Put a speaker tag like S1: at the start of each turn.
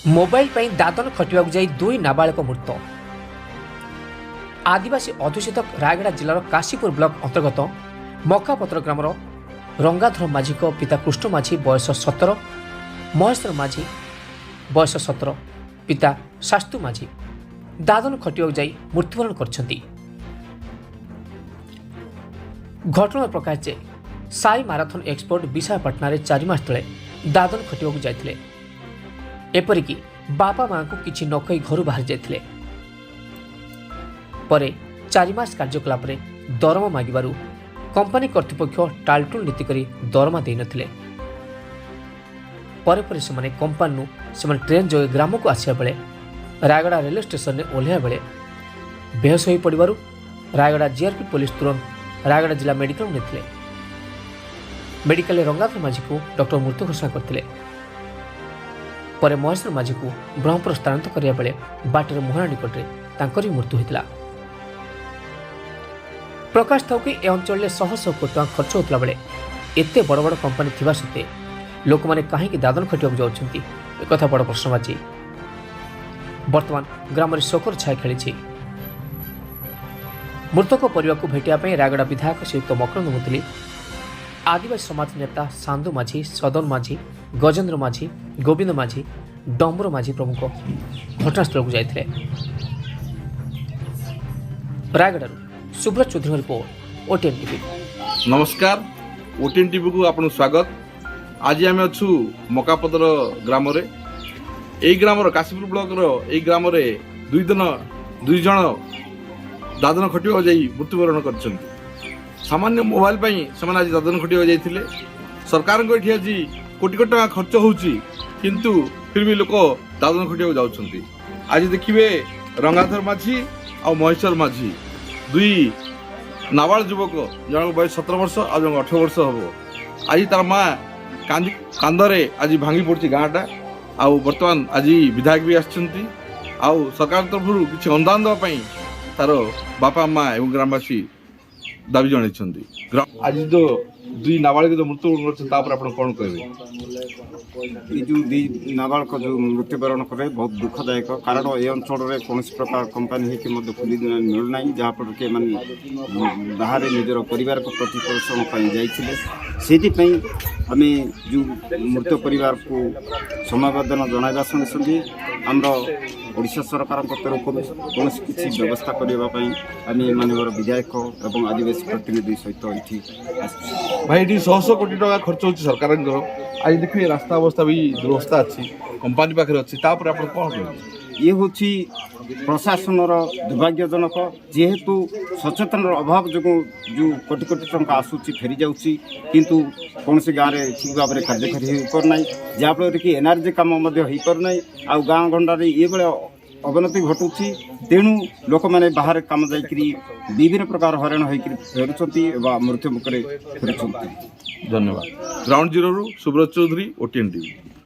S1: Mobile पर दादन खटिया जाई दुई नाबालक मृत। आदिवासी अध्युषित रायगड़ा जिलार काशीपुर ब्लॉक अंतर्गत मकापत्र ग्रामर रंगाधर माझी पिता कृष्ण माझी बयस 17, महेश्वर माझी बयस 17, पिता शास्तु माझी दादन खटिया जाई मृत्युवरण करछंती। घटना प्रकाश जे साई माराथन एक्सपोर्ट विशाखापाटना रे 4 मास तले दादन खटिया जाइथिले। एपरिकी बापा मां को किछि न कहि घर बाहर जाइथिले। परे 4 मास कार्यकलाप रे दरमा मागिबारु कंपनी कर्तृपक्ष टालटुल नीति करी दरमा देई नथिले। परे परे से कंपनी से ट्रेन जोगे ग्राम को आसिया बेले रायगड़ा रेलवे स्टेशन में ओह्लैया बेले बेहोश हो पड़ू रायगड़ा जीआरपी पुलिस तुरंत रायगड़ा जिला मेडिकल नेथिले। मेडिकल रंगाधर माझी को डॉक्टर मृत्यु घोषणा करथिले। परे महेश्वर माझी को ब्रह्मपुर स्थानांतर करिया बेले बाटर मोहना निकट में तांकरी मृत्यु होता। प्रकाश थाउ कि ए अंचल में शह शह कोटी टଙ୍କା खर्च होता बेले एते बड़ बड़ कंपनी थिबा सत्ते लोक माने कहीं दादन खटिया जाउछंती एक कथा बड़ प्रश्नवाची। वर्तमान ग्राम में शोकर छाया खेली। मृतक परिवार को भेटिया रायगड़ा विधायक श्रीयुक्त मकरंद मुदुली, आदिवासी समाज नेता सांदू माझी, सदन माझी, गजेन्द्र माझी, गोविंद माझी, डम्बर माझी प्रमुख घटनास्थल को जाइथिले। Rayagada Subrat Chaudhary report OTN TV.
S2: नमस्कार, ओटीएन टीवी को आपन स्वागत। आज आम अच्छु मकापदर ग्राम रे। एई ग्राम काशीपुर ब्लॉक रो ग्राम रे दुई जन दादन खटिया जाई मृत्युवरण करछन्ति। सामान्य मोबाइल पई समान आज दादन खटिया जाइथिले। सरकार को एठी आज कोटी कोटी टଙ୍କା खर्च होउची किंतु फिर भी लोक दादन खटिया जाउछन्ति। आज देखिबे रंगाधर माझी और महेश्वर माझी दुई नाबाल युवक, जन बयस 17 वर्ष और जन 18 वर्ष हम। आज तार माँ कांदरे आज भांगी पड़ी गाँटा। आउ बर्तमान आज विधायक भी आछंती। आउ सरकार तरफ किसी अनुदान देवाई तार बापा माँ एवं ग्रामवासी दाबी जन। आज जो दुई नाबालिक जो मृत्यु कौन कहे?
S3: ये जो दुई नाबालक जो मृत्युवरण करे बहुत दुखदायक। कारण ये अंचल में कौन प्रकार कंपनी खुली मिलूना जहाँफल कि बाहर निजर परिवार को प्रतिपोषण जाइए। आम जो मृत परिवार को समबर्धन जनवा संगे संगे आमर ओडिशा सरकार तरफ कौन किसी व्यवस्था करने आम मानवर विधायक और आदिवासी प्रतिनिधि सहित ये
S2: भाई ये 100 कोटी टଙ୍କା खर्च हो सरकार। आज देखिए रास्ता अवस्था भी दुरवस्था अच्छी कंपनी पाखे अच्छी कौन कहे?
S3: ये हूँ प्रशासन दुर्भाग्यजनक। जेहेतु सचेतन अभाव जो कोटी कोटी टଙ୍କା आसूची फेरी जाऊँगी किंतु कौन से गाँव में ठीक भाव में कार्यकारी हो पारना जहाँफल कि एनआरजी कम हो पारना। आ गाँ गंडार ये बड़े अवनति घटुची। तेणु लोक मैंने बाहर काम जाकरी विभिन्न प्रकार हराण होकर फेरुंट मृत्यु मुखरे फेरुंट।
S2: धन्यवाद। Ground zero Subrat Chaudhary, OTN TV.